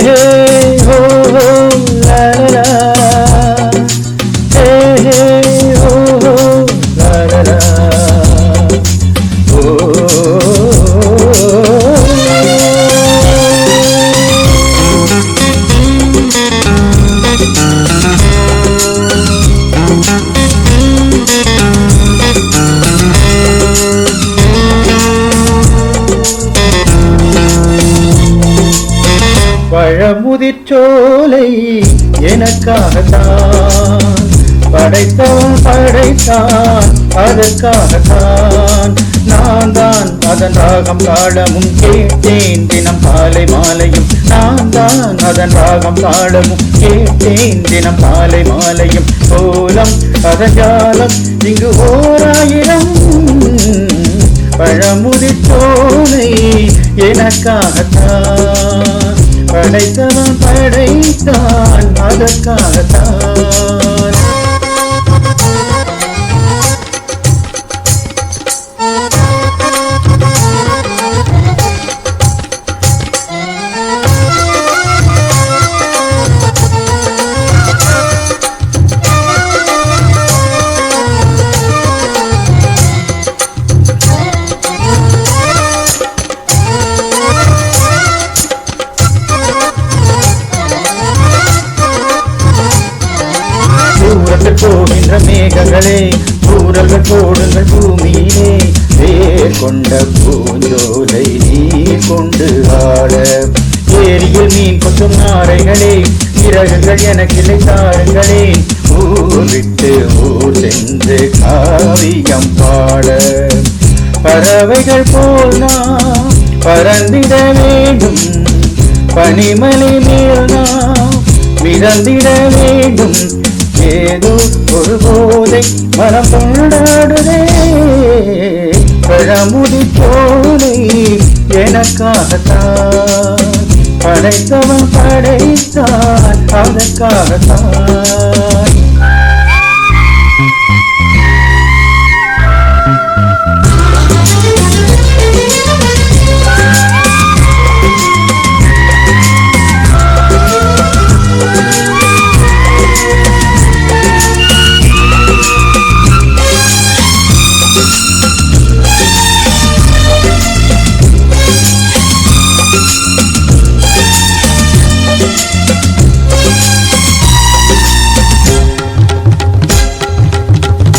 ஹே ஹோ ஹோ லா லா லா, ஹே ஹே ஹோ ஹோ லா லா லா, ஓ பழமுதிர்ச்சோலை எனக்காகத்தான் படைத்தவன் படைத்தான், அதற்காகத்தான் நான் தான் அதன் ராகம் தாளமும் கேட்டேன் தினம் காலை மாலையும். நான் தான் அதன் ராகம் தாளமும் கேட்டேன் தினம் காலை மாலையும். கோலம் அதன் ஜாலம் இங்கு ஓராயிரம். பழமுதிர்ச்சோலை எனக்காகத்தான் படைத்தவன் படைத்தான், அதற்காகத்தான். போகின்ற மேகங்களே ஊரல்கள் போடுங்கள் பூமியிலே, வேர் கொண்ட பூஞ்சோலை நீர் கொண்டு ஆட. ஏரியில் மீன் கொட்டும் நாரைகளே இறகுகள் எனக்கிளை தாருங்களே, ஊர் விட்டு ஊர் சென்று காவியம் பாட. பறவைகள் போல் நாம் பறந்திட வேண்டும், பனிமலை மேல் நாம் மிதந்திட வேண்டும். ஏதோ ஒரு போதை மனம் கொண்டாடுதே. பழமுதிர்ச்சோலை எனக்காகத்தான் படைத்தவன் படைத்தான், அதற்காகத்தான்.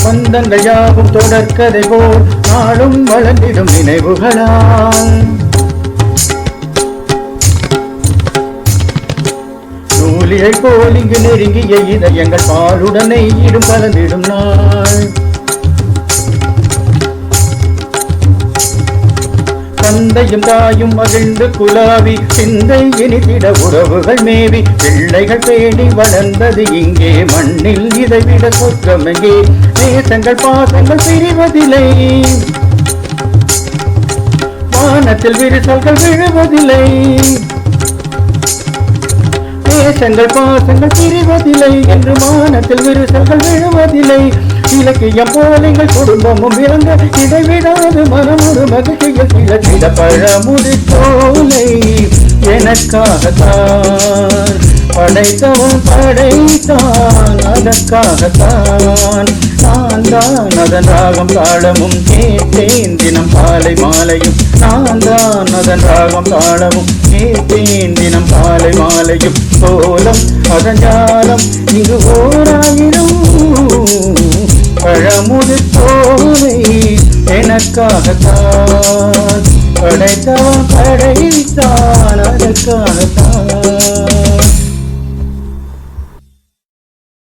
பந்தங்கள் யாவும் தொடர்கதை போல் நாளும் வளர்ந்திடும் நினைவுகளால். நூலியை போல் இங்கு நெருங்கிய இதயங்கள் பாலுடனே இடும் கலந்திடும் நாள். தந்தையும் தாயும் மகிழ்ந்து குலாவி சிந்தை இனித்திட உறவுகள் மேவி பிள்ளைகள் பேணி வளர்ந்தது இங்கே மண்ணில். இதைவிட சொர்க்கம் எங்கே? நேசங்கள் பாசங்கள் பிரிவதில்லை, வானத்தில் விரிசல்கள் விழுவதில்லை. நேசங்கள் பாசங்கள் பிரிவதில்லை என்று வானத்தில் விரிசல்கள் விழுவதில்லை. இலக்கியம் போல எங்கள் குடும்பமும் இறங்க இடைவிடாது மனமொரு மகிழ்ச்சியில் இலக்கிட. பழமுதிர்ச்சோலை எனக்காகத்தான் படைத்தவன் படைத்தான், அதற்காகத்தான். நான் தான் அதன் ராகம் தாளமும் கேட்டேன் தினம் காலை மாலையும். நான் தான் அதன் ராகம் தாளமும் கேட்டேன் தினம் காலை மாலையும். கோலம் அதன் ஜாலம் இங்கு ஓராயிரம். பழமுதிர்ச்சோலை எனக்காகத்தான் படைத்தவன் படைத்தான், அதற்காகத்தான்.